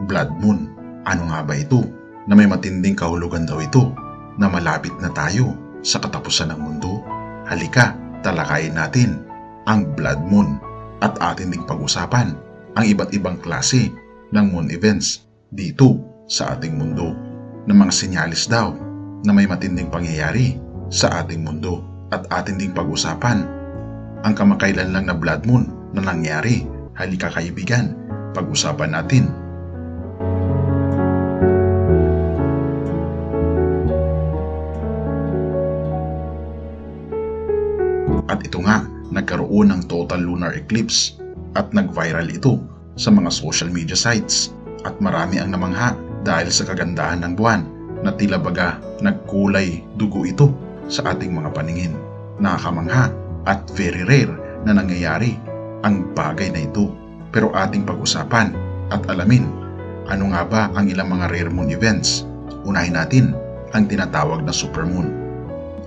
blood moon. Ano nga ba ito? Na may matinding kahulugan daw ito na malapit na tayo sa katapusan ng mundo. Halika, talakayin natin ang blood moon at atin ding pag-usapan ang iba't ibang klase ng moon events dito sa ating mundo, na mga senyalis daw na may matinding pangyayari sa ating mundo, at atin ding pag-usapan ang kamakailan lang na blood moon na nangyari. Halika kaibigan, pag-usapan natin. At ito nga, nagkaroon ng total lunar eclipse at nag-viral ito sa mga social media sites, at marami ang namangha dahil sa kagandahan ng buwan na tila baga nagkulay dugo ito sa ating mga paningin. Nakakamangha at very rare na nangyayari ang bagay na ito. Pero ating pag-usapan at alamin ano nga ba ang ilang mga rare moon events. Unahin natin ang tinatawag na supermoon.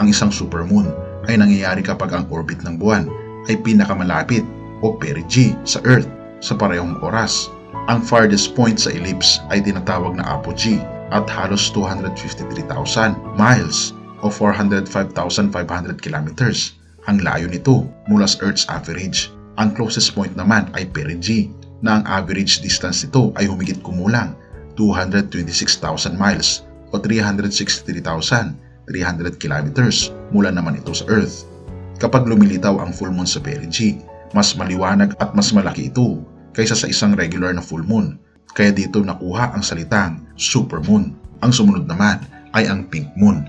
Ang isang supermoon ay nangyayari kapag ang orbit ng buwan ay pinakamalapit o perigee sa Earth sa parehong oras. Ang farthest point sa ellipse ay tinatawag na apogee at halos 253,000 miles o 405,500 kilometers ang layo nito mula sa Earth's average. Ang closest point naman ay perigee na ang average distance nito ay humigit kumulang 226,000 miles o 363,300 kilometers mula naman ito sa Earth. Kapag lumilitaw ang full moon sa perigee, mas maliwanag at mas malaki ito kaysa sa isang regular na full moon. Kaya dito nakuha ang salitang supermoon. Ang sumunod naman ay ang pink moon.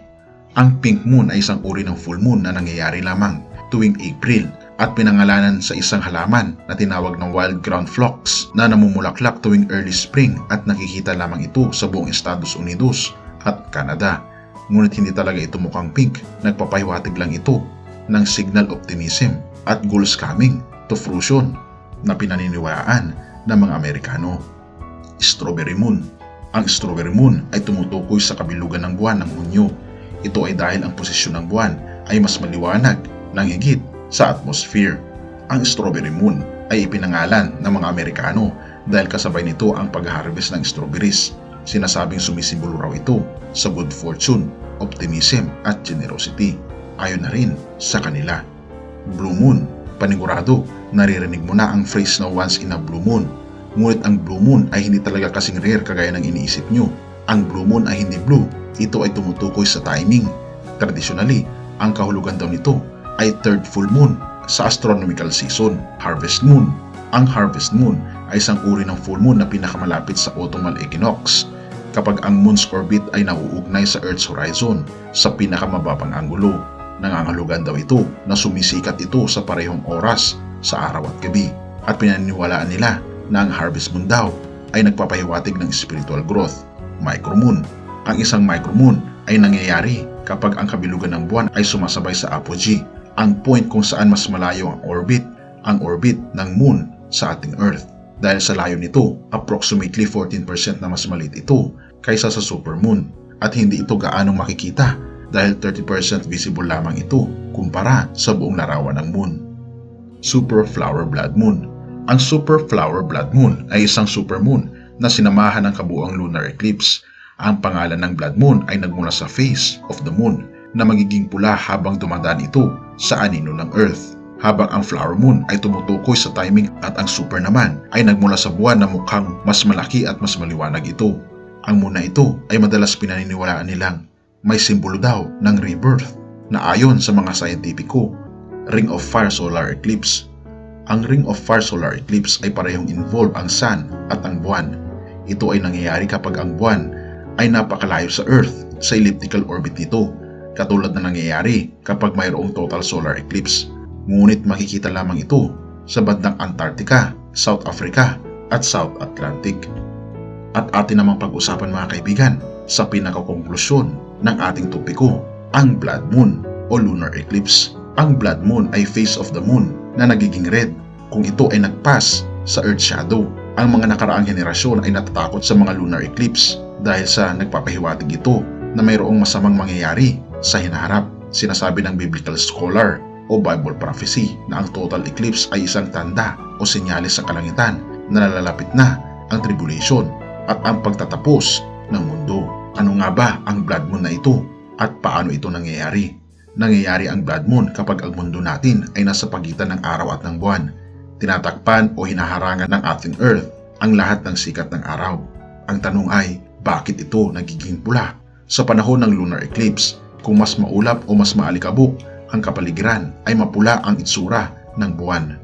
Ang pink moon ay isang uri ng full moon na nangyayari lamang tuwing April at pinangalanan sa isang halaman na tinawag ng wild ground phlox na namumulaklak tuwing early spring, at nakikita lamang ito sa buong Estados Unidos at Canada. Ngunit hindi talaga ito mukhang pink. Nagpapahiwatig lang ito ng signal optimism at goals coming to fruition na pinaniniwalaan ng mga Amerikano. Strawberry moon. Ang strawberry moon ay tumutukoy sa kabilugan ng buwan ng Hunyo. Ito ay dahil ang posisyon ng buwan ay mas maliwanag ng higit sa atmosphere. Ang strawberry moon ay ipinangalan ng mga Amerikano dahil kasabay nito ang pag-harvest ng strawberries. Sinasabing sumisimbolo raw ito sa good fortune, optimism at generosity. Ayon na rin sa kanila. Blue moon. Panigurado, naririnig mo na ang phrase na once in a blue moon. Ngunit ang blue moon ay hindi talaga kasing rare kagaya ng iniisip nyo. Ang blue moon ay hindi blue. Ito ay tumutukoy sa timing. Traditionally, ang kahulugan daw nito ay third full moon sa astronomical season. Harvest moon. Ang harvest moon ay isang uri ng full moon na pinakamalapit sa autumnal equinox, kapag ang moon's orbit ay nauugnay sa Earth's horizon sa pinakamababang anggulo. Nangangahulugan daw ito na sumisikat ito sa parehong oras sa araw at gabi, at pinaniniwalaan nila na ang harvest moon daw ay nagpapahiwatig ng spiritual growth. Micromoon. Ang isang micromoon ay nangyayari kapag ang kabilugan ng buwan ay sumasabay sa apogee, ang point kung saan mas malayo ang orbit ng moon sa ating Earth. Dahil sa layo nito, approximately 14% na mas maliit ito kaysa sa supermoon, at hindi ito gaanong makikita dahil 30% visible lamang ito kumpara sa buong larawan ng moon. Super flower blood moon. Ang super flower blood moon ay isang supermoon na sinamahan ng kabuuang lunar eclipse. Ang pangalan ng blood moon ay nagmula sa phase of the moon na magiging pula habang dumadaan ito sa anino ng Earth, habang ang flower moon ay tumutukoy sa timing, at ang super naman ay nagmula sa buwan na mukhang mas malaki at mas maliwanag ito. Ang moon na ito ay madalas pinaniniwalaan nilang may simbolo daw ng rebirth, na ayon sa mga scientifico, ring of fire solar eclipse. Ang ring of fire solar eclipse ay parehong involve ang sun at ang buwan. Ito ay nangyayari kapag ang buwan ay napakalayo sa Earth sa elliptical orbit nito, katulad na nangyayari kapag mayroong total solar eclipse. Ngunit makikita lamang ito sa bandang Antarctica, South Africa at South Atlantic. At atin namang pag-usapan mga kaibigan sa pinakakonklusyon ng ating topiko, ang blood moon o lunar eclipse. Ang blood moon ay phase of the moon na nagiging red kung ito ay nagpas sa earth shadow. Ang mga nakaraang henerasyon ay natatakot sa mga lunar eclipse dahil sa nagpapahiwatig ito na mayroong masamang mangyayari sa hinaharap. Sinasabi ng biblical scholar o Bible prophecy na ang total eclipse ay isang tanda o senyales sa kalangitan na nalalapit na ang tribulation at ang pagtatapos ng mundo. Ano nga ba ang blood moon na ito at paano ito nangyayari? Nangyayari ang blood moon kapag ang mundo natin ay nasa pagitan ng araw at ng buwan. Tinatakpan o hinaharangan ng ating Earth ang lahat ng sikat ng araw. Ang tanong ay, bakit ito nagiging pula? Sa panahon ng lunar eclipse, kung mas maulap o mas maalikabok ang kapaligiran ay mapula ang itsura ng buwan.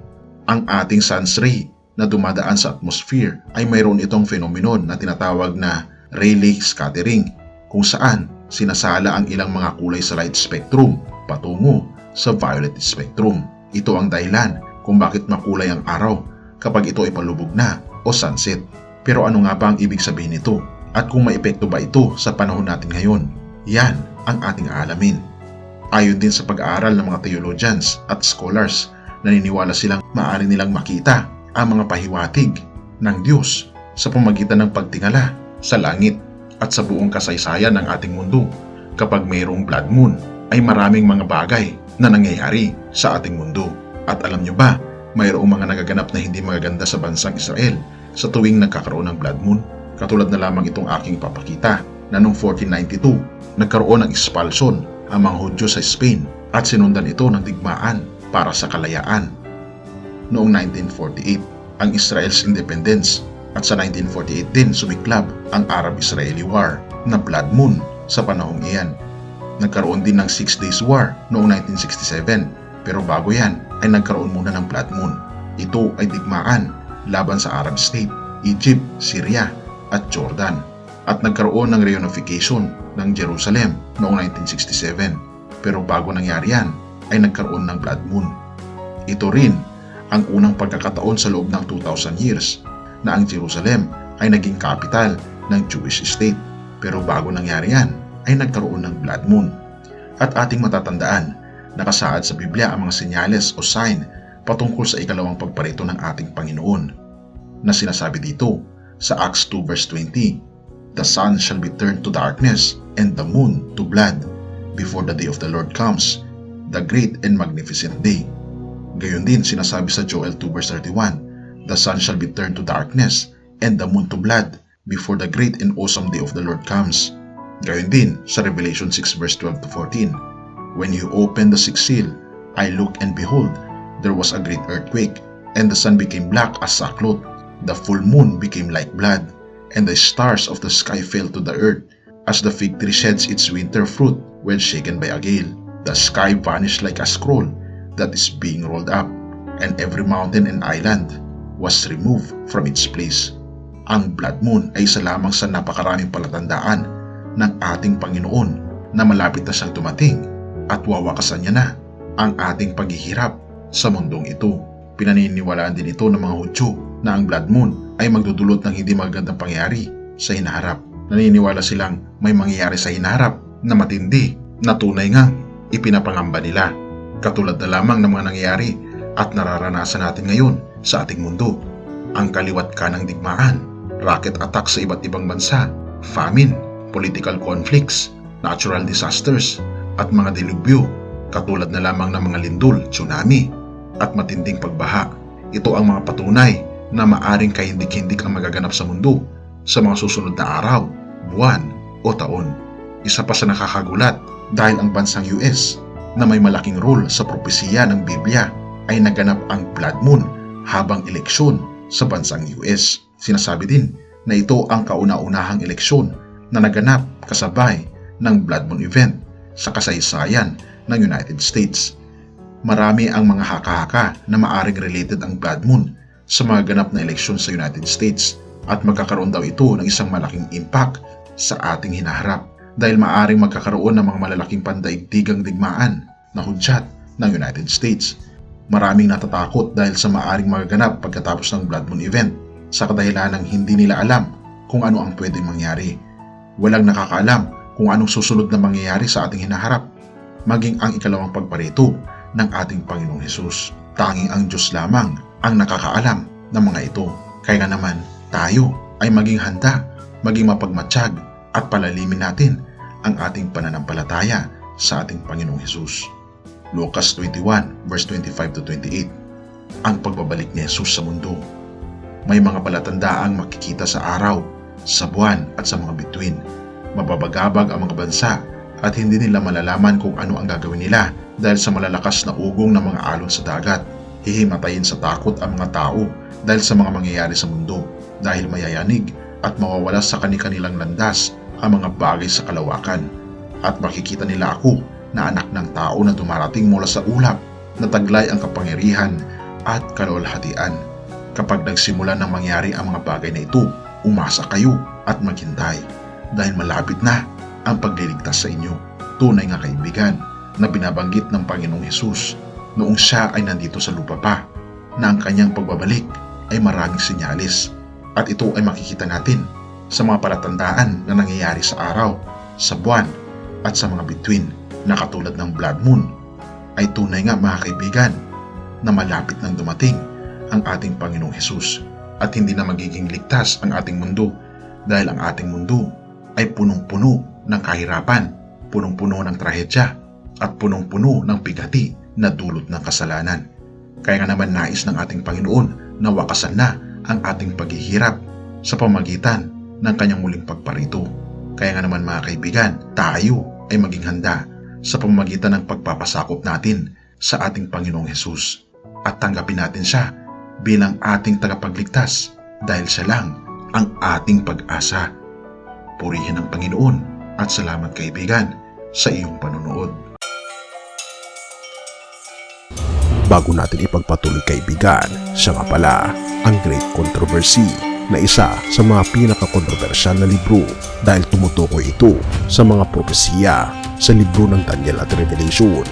Ang ating sun's ray na dumadaan sa atmosphere ay mayroon itong phenomenon na tinatawag na Rayleigh scattering, kung saan sinasala ang ilang mga kulay sa light spectrum patungo sa violet spectrum. Ito ang dahilan kung bakit makulay ang araw kapag ito ay palubog na o sunset. Pero ano nga ba ang ibig sabihin nito? At kung may epekto ba ito sa panahon natin ngayon? Yan ang ating aalamin. Ayon din sa pag-aaral ng mga theologians at scholars, naniniwala silang maaari nilang makita ang mga pahiwatig ng Diyos sa pamagitan ng pagtingala sa langit at sa buong kasaysayan ng ating mundo. Kapag mayroong blood moon ay maraming mga bagay na nangyayari sa ating mundo. At alam nyo ba, mayroong mga nagaganap na hindi magaganda sa bansang Israel sa tuwing nagkakaroon ng blood moon? Katulad na lamang itong aking papakita na noong 1492, nagkaroon ng expulsion ang mga Hudyo sa Spain at sinundan ito ng digmaan para sa kalayaan. Noong 1948, ang Israel's independence at sa 1948 din sumiklab ang Arab-Israeli War na blood moon sa panahong iyan. Nagkaroon din ng 6 Days War noong 1967 pero bago yan ay nagkaroon muna ng blood moon. Ito ay digmaan laban sa Arab State, Egypt, Syria at Jordan at nagkaroon ng reunification ng Jerusalem noong 1967 pero bago nangyari yan ay nagkaroon ng blood moon. Ito rin ang unang pagkakataon sa loob ng 2,000 years na ang Jerusalem ay naging capital ng Jewish state pero bago nangyari yan ay nagkaroon ng blood moon. At ating matatandaan, nakasaad sa Biblia ang mga senyales o sign patungkol sa ikalawang pagparito ng ating Panginoon na sinasabi dito sa Acts 2 verse 20, "The sun shall be turned to darkness and the moon to blood before the day of the Lord comes, the great and magnificent day." Gayon din sinasabi sa Joel 2 verse 31, "The sun shall be turned to darkness and the moon to blood before the great and awesome day of the Lord comes." Gayon din sa Revelation 6 verse 12 to 14, "When you opened the sixth seal, I looked and behold, there was a great earthquake, and the sun became black as sackcloth, the full moon became like blood, and the stars of the sky fell to the earth, as the fig tree sheds its winter fruit when shaken by a gale. The sky vanished like a scroll that is being rolled up, and every mountain and island was removed from its place." Ang blood moon ay isa lamang sa napakaraming palatandaan ng ating Panginoon na malapit na siyang dumating at wawakasan niya na ang ating paghihirap sa mundong ito. Pinaniniwalaan din ito ng mga Hudyo na ang blood moon ay magdudulot ng hindi magandang pangyayari sa hinaharap. Naniniwala silang may mangyayari sa hinaharap na matindi na tunay ngang ipinapangamba nila. Katulad na lamang ng mga nangyayari at nararanasan natin ngayon sa ating mundo. Ang kaliwat kanang digmaan, rocket attack sa iba't ibang bansa, famine, political conflicts, natural disasters, at mga dilubyo, katulad na lamang ng mga lindol, tsunami, at matinding pagbaha. Ito ang mga patunay na maaring kahindik-hindik ang magaganap sa mundo sa mga susunod na araw, buwan, o taon. Isa pa sa nakakagulat dahil ang bansang US na may malaking role sa propesiya ng Biblia ay naganap ang blood moon habang eleksyon sa bansang US. Sinasabi din na ito ang kauna-unahang eleksyon na naganap kasabay ng blood moon event sa kasaysayan ng United States. Marami ang mga haka-haka na maaring related ang blood moon sa mga ganap na eleksyon sa United States at magkakaroon daw ito ng isang malaking impact sa ating hinaharap dahil maaring magkakaroon ng mga malalaking pandaigdigang digmaan na hudyat ng United States. Maraming natatakot dahil sa maaring magaganap pagkatapos ng blood moon event sa kadahilanang hindi nila alam kung ano ang pwedeng mangyari. Walang nakakaalam kung anong susunod na mangyayari sa ating hinaharap, maging ang ikalawang pagparito ng ating Panginoong Hesus. Tanging ang Diyos lamang ang nakakaalam ng mga ito. Kaya naman tayo ay maging handa, maging mapagmatsyag at palalimin natin ang ating pananampalataya sa ating Panginoong Hesus. Lucas 21 verse 25 to 28. Ang pagbabalik ni Hesus sa mundo. May mga palatandaang makikita sa araw sa buwan at sa mga bituin. Mababagabag ang mga bansa at hindi nila malalaman kung ano ang gagawin nila dahil sa malalakas na ugong ng mga alon sa dagat. Hihimatayin sa takot ang mga tao dahil sa mga mangyayari sa mundo, dahil mayayanig at mawawala sa kani-kanilang landas ang mga bagay sa kalawakan. At makikita nila ako na anak ng tao na dumarating mula sa ulap, na taglay ang kapangyarihan at kalwalhatian. Kapag nagsimula ng mangyari ang mga bagay na ito, umasa kayo at maghintay dahil malapit na ang pagliligtas sa inyo. Tunay nga kaibigan na binabanggit ng Panginoong Hesus noong siya ay nandito sa lupa pa, na ang kanyang pagbabalik ay maraming sinyalis, at ito ay makikita natin sa mga palatandaan na nangyayari sa araw, sa buwan at sa mga bituin, na katulad ng blood moon. Ay tunay nga mga kaibigan na malapit nang dumating ang ating Panginoong Hesus at hindi na magiging ligtas ang ating mundo, dahil ang ating mundo ay punong-puno ng kahirapan, punong-puno ng trahedya at punong-puno ng bigati na dulot ng kasalanan. Kaya nga naman nais ng ating Panginoon na wakasan na ang ating paghihirap sa pamagitan ng kanyang muling pagparito. Kaya nga naman mga kaibigan, tayo ay maging handa sa pamamagitan ng pagpapasakop natin sa ating Panginoong Hesus at tanggapin natin siya bilang ating tagapagligtas, dahil siya lang ang ating pag-asa. Purihin ang Panginoon at salamat kaibigan sa iyong panonood. Bago natin ipagpatuloy kaibigan, siya nga pala ang Great Controversy, na isa sa mga pinaka-kontrobersyal na libro dahil tumutukoy ito sa mga propesiya sa libro ng Daniel at Revelation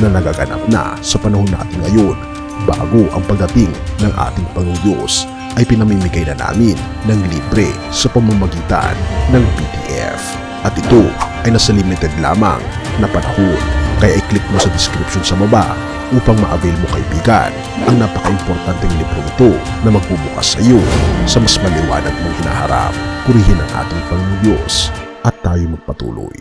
na nagaganap na sa panahon natin ngayon, bago ang pagdating ng ating Panginoong Diyos ay pinamimigay na namin ng libre sa pamamagitan ng PDF. At ito ay nasa limited lamang na panahon, kaya i-click mo sa description sa baba upang ma-avail mo kaibigan ang napaka-importanteng libro ito na magbubukas sa iyo sa mas maliwanag mong hinaharap. Purihin ang ating Panginoong Diyos at tayo magpatuloy.